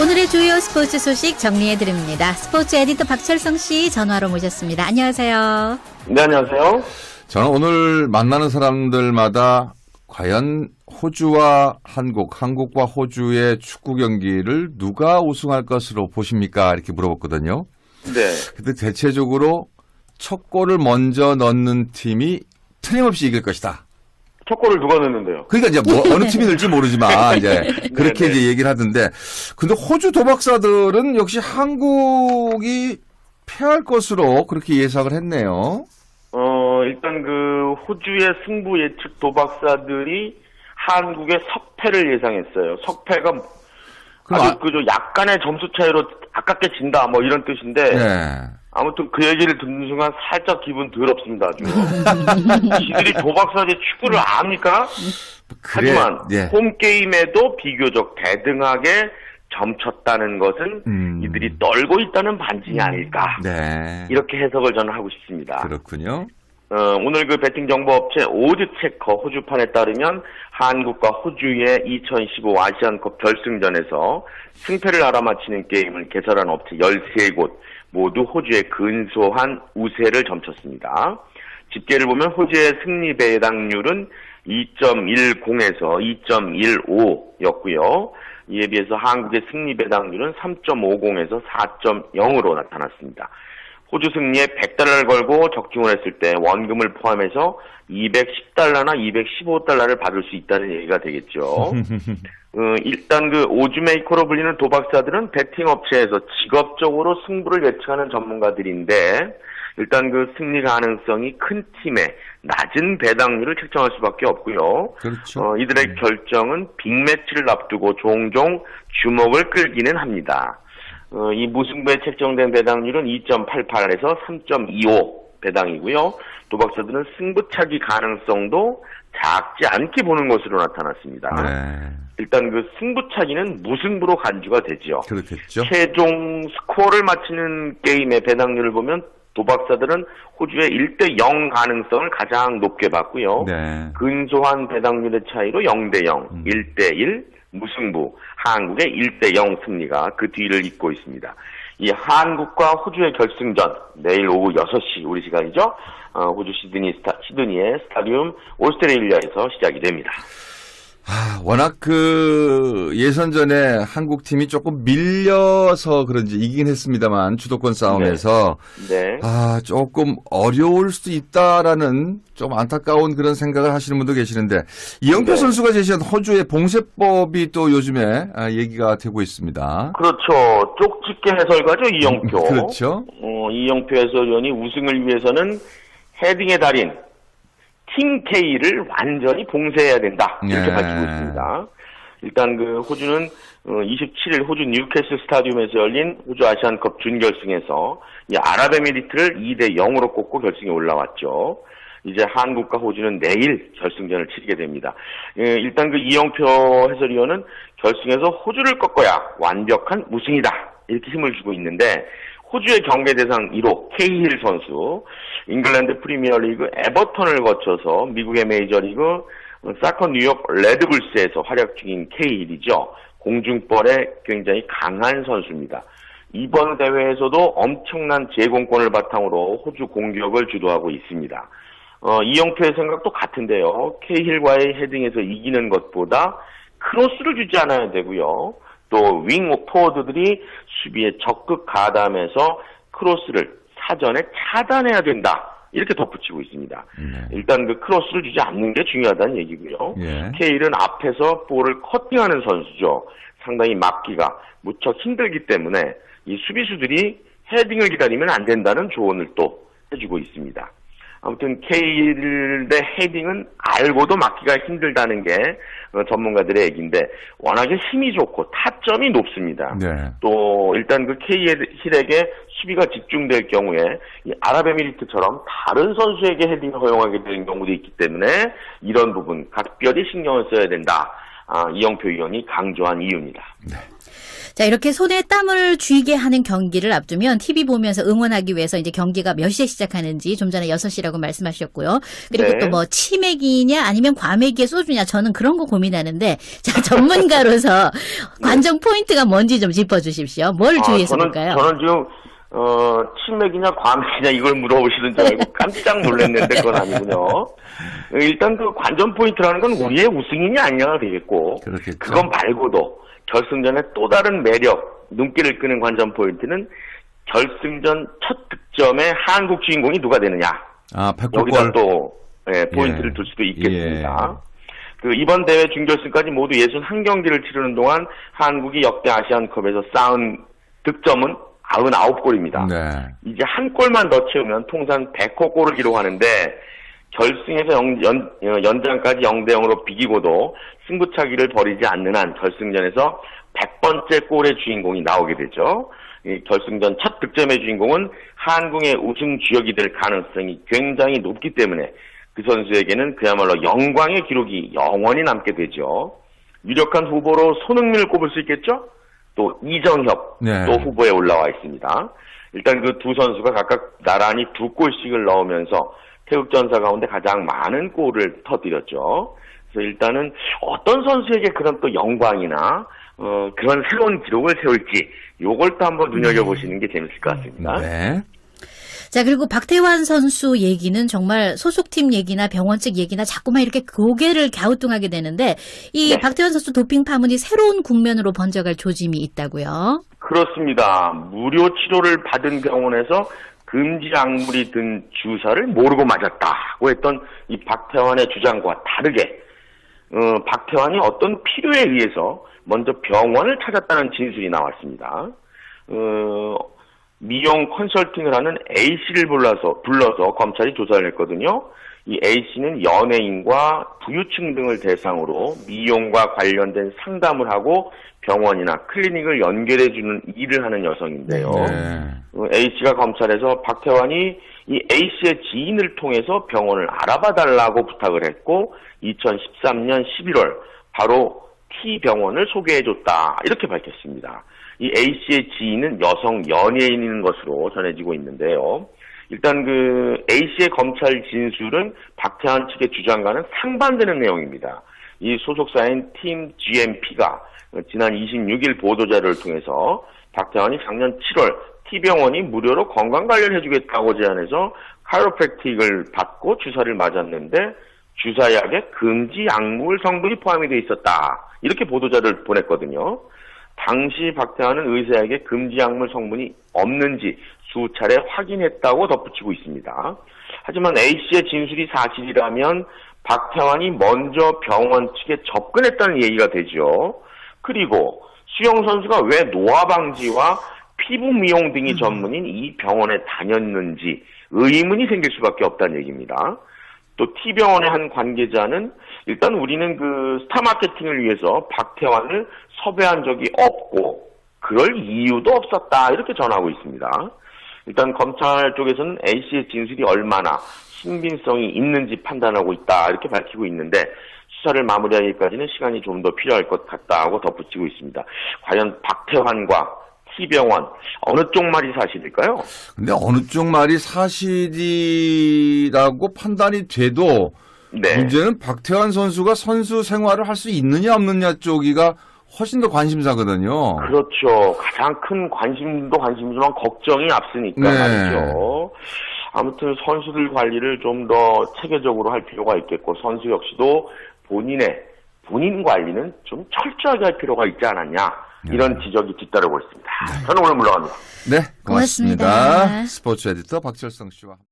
오늘의 주요 스포츠 소식 정리해드립니다. 스포츠 에디터 박철성 씨 전화로 모셨습니다. 안녕하세요. 네, 안녕하세요. 저는 오늘 만나는 사람들마다 과연 호주와 한국과 호주의 축구 경기를 누가 우승할 것으로 보십니까? 이렇게 물어봤거든요. 네. 근데 대체적으로 첫 골을 먼저 넣는 팀이 틀림없이 이길 것이다. 첫 골을 누가 넣는데요? 그러니까 이제 뭐 어느 팀이 넣을지 모르지만 이제 그렇게 네네. 이제 얘기를 하던데, 근데 호주 도박사들은 역시 한국이 패할 것으로 그렇게 예상을 했네요. 일단 그 호주의 승부 예측 도박사들이 한국의 석패를 예상했어요. 석패가 그럼 아주 그저 약간의 점수 차이로 아깝게 진다 뭐 이런 뜻인데 네. 아무튼 그 얘기를 듣는 순간 살짝 기분 더럽습니다. 아주. 지들이 도박사제 축구를 압니까? 하지만 예. 홈게임에도 비교적 대등하게 점쳤다는 것은 이들이 떨고 있다는 반증이 아닐까. 네. 이렇게 해석을 저는 하고 싶습니다. 그렇군요. 오늘 그 베팅 정보 업체 오드체커 호주판에 따르면 한국과 호주의 2015 아시안컵 결승전에서 승패를 알아맞히는 게임을 개설한 업체 13곳 모두 호주의 근소한 우세를 점쳤습니다. 집계를 보면 호주의 승리 배당률은 2.10에서 2.15였고요. 이에 비해서 한국의 승리 배당률은 3.50에서 4.0으로 나타났습니다. 호주 승리에 $100를 걸고 적중을 했을 때 원금을 포함해서 $210나 $215를 받을 수 있다는 얘기가 되겠죠. 일단 그 오즈메이커로 불리는 도박사들은 베팅 업체에서 직업적으로 승부를 예측하는 전문가들인데, 일단 그 승리 가능성이 큰 팀의 낮은 배당률을 책정할 수밖에 없고요. 그렇죠. 이들의 결정은 빅매치를 앞두고 종종 주목을 끌기는 합니다. 이 무승부에 책정된 배당률은 2.88에서 3.25 배당이고요. 도박사들은 승부차기 가능성도 작지 않게 보는 것으로 나타났습니다. 네. 일단 그 승부차기는 무승부로 간주가 되죠. 그렇겠죠. 최종 스코어를 맞히는 게임의 배당률을 보면 도박사들은 호주의 1대0 가능성을 가장 높게 봤고요. 네. 근소한 배당률의 차이로 0대0, 1대1, 무승부, 한국의 1대0 승리가 그 뒤를 잇고 있습니다. 이 한국과 호주의 결승전, 내일 오후 6시 우리 시간이죠. 호주 시드니의 스타디움 오스트레일리아에서 시작이 됩니다. 워낙 그 예선전에 한국 팀이 조금 밀려서 그런지 이기긴 했습니다만 주도권 싸움에서 네. 조금 어려울 수도 있다라는 좀 안타까운 그런 생각을 하시는 분도 계시는데, 이영표 네. 선수가 제시한 호주의 봉쇄법이 또 요즘에 얘기가 되고 있습니다. 그렇죠. 쪽집게 해설가죠, 이영표. 그렇죠. 이영표 해설위원이 우승을 위해서는 헤딩의 달인 팀 K를 완전히 봉쇄해야 된다. 이렇게 밝히고 있습니다. 일단 그 호주는 27일 호주 뉴캐슬 스타디움에서 열린 호주 아시안컵 준결승에서 이 아랍에미리트를 2대0으로 꺾고 결승에 올라왔죠. 이제 한국과 호주는 내일 결승전을 치르게 됩니다. 일단 그 이영표 해설위원은 결승에서 호주를 꺾어야 완벽한 우승이다. 이렇게 힘을 주고 있는데, 호주의 경계 대상 1호 케이힐 선수, 잉글랜드 프리미어리그 에버턴을 거쳐서 미국의 메이저리그 사커 뉴욕 레드불스에서 활약 중인 케이힐이죠. 공중볼에 굉장히 강한 선수입니다. 이번 대회에서도 엄청난 제공권을 바탕으로 호주 공격을 주도하고 있습니다. 이영표의 생각도 같은데요. 케이힐과의 헤딩에서 이기는 것보다 크로스를 주지 않아야 되고요. 또 윙 포워드들이 수비에 적극 가담해서 크로스를 사전에 차단해야 된다. 이렇게 덧붙이고 있습니다. 일단 그 크로스를 주지 않는 게 중요하다는 얘기고요. 예. 케일은 앞에서 볼을 커팅하는 선수죠. 상당히 막기가 무척 힘들기 때문에 이 수비수들이 헤딩을 기다리면 안 된다는 조언을 또 해주고 있습니다. 아무튼 케일의 헤딩은 알고도 막기가 힘들다는 게 전문가들의 얘기인데, 워낙에 힘이 좋고 타점이 높습니다. 네. 또 일단 그 케일에게 수비가 집중될 경우에 이 아랍에미리트처럼 다른 선수에게 헤딩을 허용하게 되는 경우도 있기 때문에 이런 부분 각별히 신경을 써야 된다. 이영표 의원이 강조한 이유입니다. 네. 자, 이렇게 손에 땀을 쥐게 하는 경기를 앞두면 TV 보면서 응원하기 위해서 이제 경기가 몇 시에 시작하는지 좀 전에 6시라고 말씀하셨고요. 그리고 네. 또 뭐 치맥이냐 아니면 과메기에 소주냐 저는 그런 거 고민하는데 자, 전문가로서 관전 포인트가 뭔지 좀 짚어주십시오. 뭘 주의해서 볼까요? 저는 지금 치맥이냐 과맥이냐 이걸 물어보시는 줄 알고 깜짝 놀랐는데 그건 아니군요. 일단 그 관전 포인트라는 건 우리의 우승이냐 아니냐가 되겠고 그렇겠죠. 그건 말고도 결승전의 또 다른 매력, 눈길을 끄는 관전 포인트는 결승전 첫 득점의 한국 주인공이 누가 되느냐. 아, 여기다 100골. 또 포인트를 예. 둘 수도 있겠습니다. 그 이번 대회 준결승까지 모두 61경기를 치르는 동안 한국이 역대 아시안컵에서 쌓은 득점은 99골입니다. 네. 이제 한 골만 더 채우면 통산 100호 골을 기록하는데 결승에서 연장까지 0대0으로 비기고도 승부차기를 벌이지 않는 한 결승전에서 100번째 골의 주인공이 나오게 되죠. 이 결승전 첫 득점의 주인공은 한국의 우승 주역이 될 가능성이 굉장히 높기 때문에 그 선수에게는 그야말로 영광의 기록이 영원히 남게 되죠. 유력한 후보로 손흥민을 꼽을 수 있겠죠? 또 이정협 네. 또 후보에 올라와 있습니다. 일단 그 두 선수가 각각 나란히 2골씩을 넣으면서 태극전사 가운데 가장 많은 골을 터뜨렸죠. 그래서 일단은 어떤 선수에게 그런 또 영광이나 그런 새로운 기록을 세울지 요걸 또 한번 눈여겨보시는 게 재밌을 것 같습니다. 네. 자, 그리고 박태환 선수 얘기는 정말 소속팀 얘기나 병원 측 얘기나 자꾸만 이렇게 고개를 갸우뚱하게 되는데 이 네. 박태환 선수 도핑 파문이 새로운 국면으로 번져갈 조짐이 있다고요. 그렇습니다. 무료 치료를 받은 병원에서 금지 약물이 든 주사를 모르고 맞았다고 했던 이 박태환의 주장과 다르게 박태환이 어떤 필요에 의해서 먼저 병원을 찾았다는 진술이 나왔습니다. 미용 컨설팅을 하는 A씨를 불러서 검찰이 조사를 했거든요. 이 A씨는 연예인과 부유층 등을 대상으로 미용과 관련된 상담을 하고 병원이나 클리닉을 연결해주는 일을 하는 여성인데요. 네. A씨가 검찰에서 박태환이 이 A씨의 지인을 통해서 병원을 알아봐 달라고 부탁을 했고 2013년 11월 바로 T병원을 소개해줬다 이렇게 밝혔습니다. 이 A씨의 지인은 여성 연예인인 것으로 전해지고 있는데요. 일단 그 A씨의 검찰 진술은 박태환 측의 주장과는 상반되는 내용입니다. 이 소속사인 팀 GMP가 지난 26일 보도자료를 통해서 박태환이 작년 7월 T병원이 무료로 건강관리를 해주겠다고 제안해서 카이로프랙틱을 받고 주사를 맞았는데 주사약에 금지 약물 성분이 포함이 돼 있었다. 이렇게 보도자료를 보냈거든요. 당시 박태환은 의사에게 금지 약물 성분이 없는지 수차례 확인했다고 덧붙이고 있습니다. 하지만 A씨의 진술이 사실이라면 박태환이 먼저 병원 측에 접근했다는 얘기가 되죠. 그리고 수영 선수가 왜 노화 방지와 피부 미용 등이 전문인 이 병원에 다녔는지 의문이 생길 수밖에 없다는 얘기입니다. 또 T병원의 한 관계자는 일단 우리는 그 스타 마케팅을 위해서 박태환을 섭외한 적이 없고 그럴 이유도 없었다 이렇게 전하고 있습니다. 일단 검찰 쪽에서는 A씨의 진술이 얼마나 신빙성이 있는지 판단하고 있다 이렇게 밝히고 있는데 수사를 마무리하기까지는 시간이 좀 더 필요할 것 같다고 덧붙이고 있습니다. 과연 박태환과 T병원 어느 쪽 말이 사실일까요? 근데 어느 쪽 말이 사실이라고 판단이 돼도 네. 문제는 박태환 선수가 선수 생활을 할 수 있느냐 없느냐 쪽이가 훨씬 더 관심사거든요. 그렇죠. 가장 큰 관심도 관심이지만 걱정이 앞서니까 네. 말이죠. 아무튼 선수들 관리를 좀 더 체계적으로 할 필요가 있겠고 선수 역시도 본인 관리는 좀 철저하게 할 필요가 있지 않았냐 이런 지적이 뒤따르고 있습니다. 저는 오늘 물러갑니다. 네, 고맙습니다. 고맙습니다. 스포츠 에디터 박철성 씨와